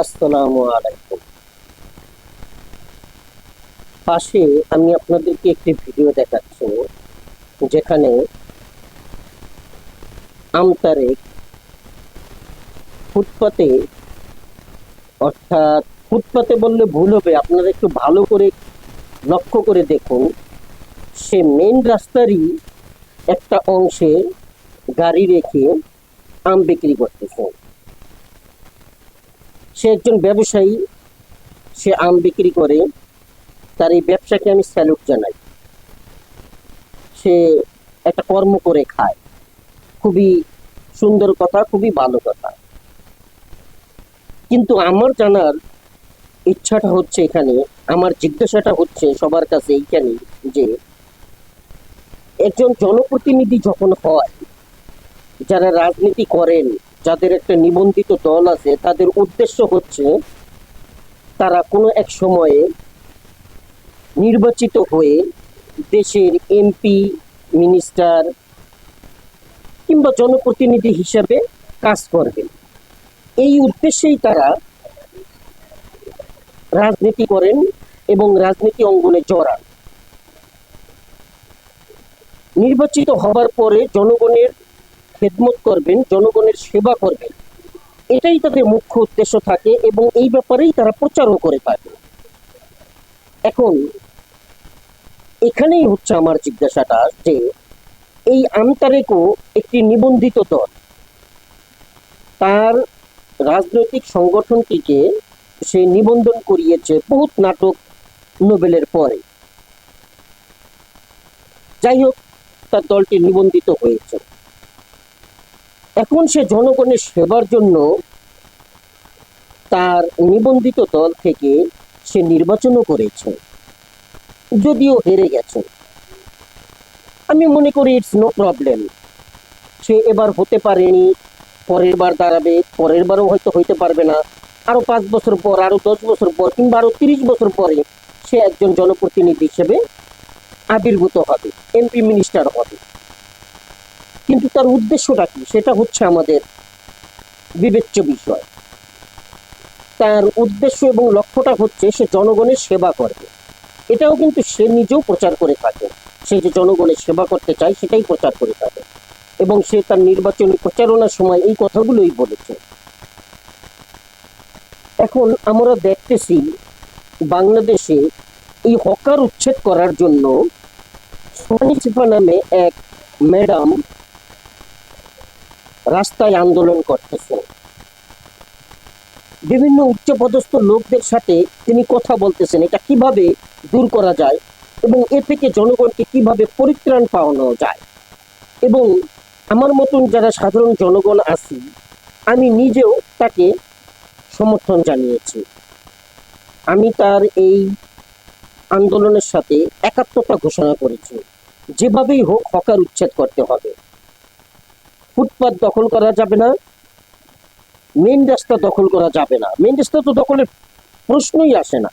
আসসালামু আলাইকুম। পাশে আমি আপনাদেরকে একটি ভিডিও দেখাচ্ছি, যেখানে আমতারেক ফুটপাতে, অর্থাৎ ফুটপাতে বললে ভুল হবে, আপনারা একটু ভালো করে লক্ষ্য করে দেখুন। সে মেন রাস্তারই একটা অংশে গাড়ি রেখে আম বিক্রি করতেছে। সে একজন ব্যবসায়ী, সে আম বিক্রি করে। তার এই ব্যবসাকে আমি স্যালুট জানাই। সে একটা কর্ম করে খায়, খুবই সুন্দর কথা, খুবই ভালো কথা। কিন্তু আমার জানার ইচ্ছাটা হচ্ছে এখানে, আমার জিজ্ঞাসাটা হচ্ছে সবার কাছে এইখানে, যে একজন জনপ্রতিনিধি যখন হয়, যারা রাজনীতি করেন, যাদের একটা নিবন্ধিত দল আছে, তাদের উদ্দেশ্য হচ্ছে তারা কোনো এক সময়ে নির্বাচিত হয়ে দেশের এমপি, মিনিস্টার কিংবা জনপ্রতিনিধি হিসেবে কাজ করবেন। এই উদ্দেশ্যেই তারা রাজনীতি করেন এবং রাজনীতি অঙ্গনে জড়ান। নির্বাচিত হবার পরে জনগণের খেদমত করবেন, জনগণের সেবা করবেন, এটাই তাদের মুখ্য উদ্দেশ্য থাকে এবং এই ব্যাপারেই তারা প্রচারও করে থাকে। এখন এখানেই হচ্ছে আমার জিজ্ঞাসাটা, যে এই আমতারেকও একটি নিবন্ধিত দল, তার রাজনৈতিক সংগঠনটিকে সে নিবন্ধন করিয়েছে বহুত নাটক নোবেলের পরে। যাই হোক, তার দলটি নিবন্ধিত হয়েছে। এখন সে জনগণের সেবার জন্য তার নিবন্ধিত দল থেকে সে নির্বাচনও করেছে, যদিও হেরে গেছে। আমি মনে করি ইটস নো প্রবলেম। সে এবার হতে পারেনি, পরের বার দাঁড়াবে, পরের বারও হয়তো হইতে পারবে না, আরো 5 বছর পর, আরো 10 বছর পর, কিংবা আরো 30 বছর পরে সে একজন জনপ্রতিনিধি হিসেবে আবির্ভূত হবে, এমপি মিনিস্টার হবে। কিন্তু তার উদ্দেশ্যটা কি, সেটা হচ্ছে আমাদের বিবেচ্য বিষয়। তার উদ্দেশ্য এবং লক্ষ্যটা হচ্ছে সে জনগণের সেবা করবে। এটাও কিন্তু সে নিজেও প্রচার করে থাকে। সে যে জনগণের সেবা করতে চায় সেটাই প্রচার করে থাকে, এবং সে তার নির্বাচনী প্রচারণার সময় এই কথাগুলোই বলেছে। এখন আমরা দেখতেছি বাংলাদেশে এই হকার উচ্ছেদ করার জন্য সোহানি নামে এক ম্যাডাম রাস্তায় আন্দোলন করতেছে। বিভিন্ন উচ্চপদস্থ লোকদের সাথে তিনি কথা বলতেছেন, এটা কিভাবে দূর করা যায় এবং এ থেকে জনগণকে কিভাবে পরিত্রাণ পাওয়ানো যায়। এবং আমার মতন যারা সাধারণ জনগণ আছি, আমি নিজেও তাকে সমর্থন জানিয়েছি। আমি তার এই আন্দোলনের সাথে একাত্মতা ঘোষণা করেছি। যেভাবেই হোক হকার উচ্ছেদ করতে হবে। ফুটপাত দখল করা যাবে না, মেন রাস্তা দখল করা যাবে না। মেন রাস্তা তো দখলের প্রশ্নই আসে না,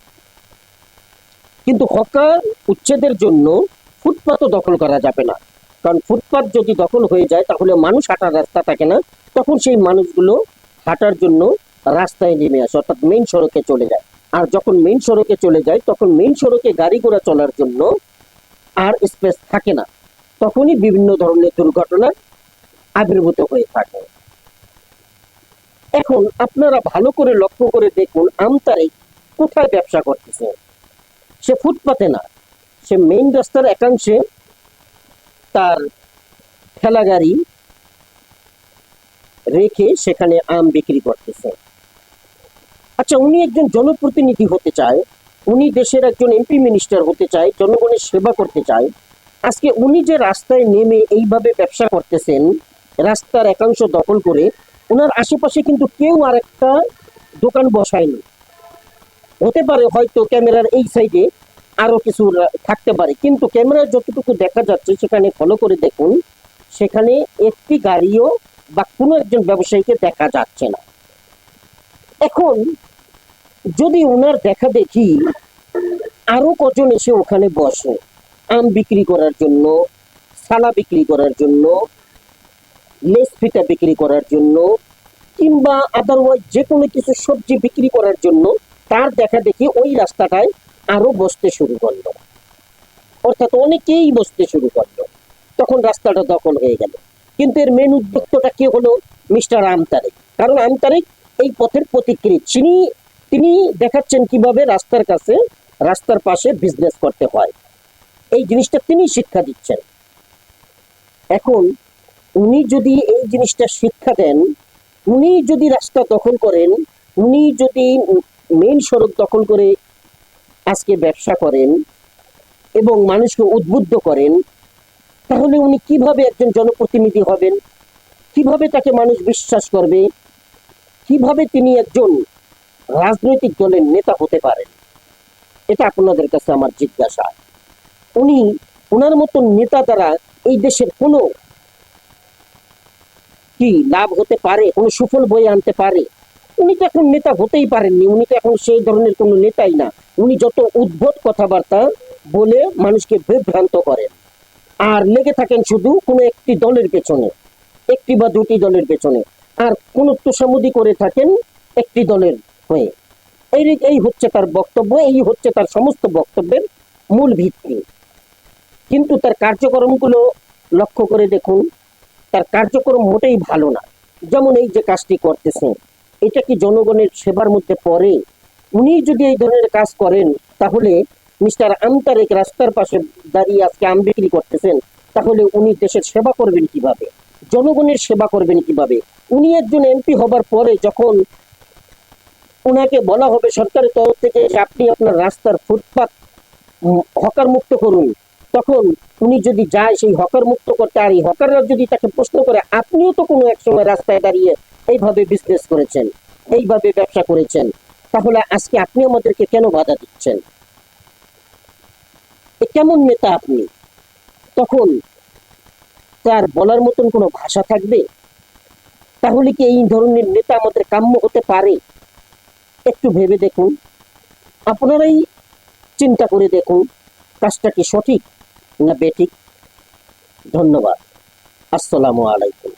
কিন্তু হকার উচ্ছেদের জন্য ফুটপাতও দখল করা যাবে না। কারণ ফুটপাত যদি দখল হয়ে যায়, তাহলে মানুষ হাঁটার রাস্তা থাকে না। তখন সেই মানুষগুলো হাঁটার জন্য রাস্তায় নেমে আসে, অর্থাৎ মেইন সড়কে চলে যায়। আর যখন মেইন সড়কে চলে যায়, তখন মেইন সড়কে গাড়ি ঘোড়া চলার জন্য আর স্পেস থাকে না। তখনই বিভিন্ন ধরনের দুর্ঘটনা আবির্ভূত হয়ে থাকে। এখন আপনারা ভালো করে লক্ষ্য করে দেখুন, আমতারেক কোথায় ব্যবসা করতেছে। সে ফুটপাতে না, সে মেইন রাস্তার একাংশে তার ঠেলা গাড়ি রেখে সেখানে আম বিক্রি করতেছে। আচ্ছা, উনি একজন জনপ্রতিনিধি হতে চায়, উনি দেশের একজন এমপি মিনিস্টার হতে চায়, জনগণের সেবা করতে চায়। আজকে উনি যে রাস্তায় নেমে এইভাবে ব্যবসা করতেছেন, রাস্তার একাংশ দখল করে, ওনার আশেপাশে কিন্তু কেউ আর একটা দোকান বসায়নি। হতে পারে হয়তো ক্যামেরার এই সাইডে আরো কিছু থাকতে পারে, কিন্তু ক্যামেরায় যতটুকু দেখা যাচ্ছে সেখানে ফলো করে দেখুন, সেখানে একটি গাড়িও বা কোনো একজন ব্যবসায়ীকে দেখা যাচ্ছে না। এখন যদি ওনার দেখা দেখি আরো কজন এসে ওখানে বসে আম বিক্রি করার জন্য, সালা বিক্রি করার জন্য, লেস ফিতা বিক্রি করার জন্য, কিংবা আদারওয়াইজ যে কোনো কিছু সবজি বিক্রি করার জন্য তার দেখা দেখি ওই রাস্তাটায় আরো বসতে শুরু করলো, অর্থাৎ অনেকেই বসতে শুরু করলো। তখন রাস্তাটা দখল হয়ে গেল। কিন্তু এর মেন উদ্যোক্তাটা কে হলো? মিস্টার আমতারেক। কারণ আমতারেক এই পথের পথিকৃৎ, তিনি দেখাচ্ছেন কিভাবে রাস্তার কাছে, রাস্তার পাশে বিজনেস করতে হয়। এই জিনিসটা তিনি শিক্ষা দিচ্ছেন। এখন উনি যদি এই জিনিসটা শিক্ষা দেন, উনি যদি রাস্তা দখল করেন, উনি যদি মেইন সড়ক দখল করে আজকে ব্যবসা করেন এবং মানুষকে উদ্বুদ্ধ করেন, তাহলে উনি কিভাবে একজন জনপ্রতিনিধি হবেন? কিভাবে তাকে মানুষ বিশ্বাস করবে? কিভাবে তিনি একজন রাজনৈতিক দলের নেতা হতে পারেন? এটা আপনাদের কাছে আমার জিজ্ঞাসা। উনি, ওনার মতন নেতা দ্বারা এই দেশের কোনো কি লাভ হতে পারে, কোনো সুফল বয়ে আনতে পারে? উনি তো এখন নেতা হতেই পারেননি, উনি তো এখন সেই ধরনের কোনো নেতাই না। উনি যত উদ্ভট কথাবার্তা বলে মানুষকে বিভ্রান্ত করেন, আর লেগে থাকেন শুধু কোনো একটি দলের পেছনে, একটি বা দুটি দলের পেছনে, আর কোন তোষামোদি করে থাকেন একটি দলের হয়ে। এই হচ্ছে তার বক্তব্য, এই হচ্ছে তার সমস্ত বক্তব্যের মূল ভিত্তি। কিন্তু তার কার্যক্রমগুলো লক্ষ্য করে দেখুন, তার কার্যক্রম মোটেই ভালো না। যেমন এই যে কাজটি করতেছেন, এটা কি জনগণের সেবার মধ্যে পড়ে? উনি যদি এই ধরনের কাজ করেন, তাহলে মিস্টার আমতারেক রাস্তার পাশে দাঁড়িয়ে আজকে আম বিক্রি করতেছেন, তাহলে উনি দেশের সেবা করবেন কিভাবে? জনগণের সেবা করবেন কিভাবে? উনি একজন এমপি হবার পরে যখন ওনাকে বলা হবে সরকারের তরফ থেকে যে আপনি আপনার রাস্তার ফুটপাত হকার মুক্ত করুন, তখন উনি যদি যায় সেই হকার মুক্ত করতে, আর এই হকাররা যদি তাকে প্রশ্ন করে আপনিও তো কোনো এক সময় রাস্তায় দাঁড়িয়ে এইভাবে বিজনেস করেছেন, এইভাবে ব্যবসা করেছেন, তাহলে আজকে আপনি আমাদেরকে কেন বাধা দিচ্ছেন? কেমন নেতা আপনি? তখন তার বলার মতন কোনো ভাষা থাকবে? তাহলে কি এই ধরনের নেতা আমাদের কাম্য হতে পারে? একটু ভেবে দেখুন, আপনারাই চিন্তা করে দেখুন, কাজটা কি সঠিক না বেঠিক। ধন্যবাদ। আসসালামু আলাইকুম।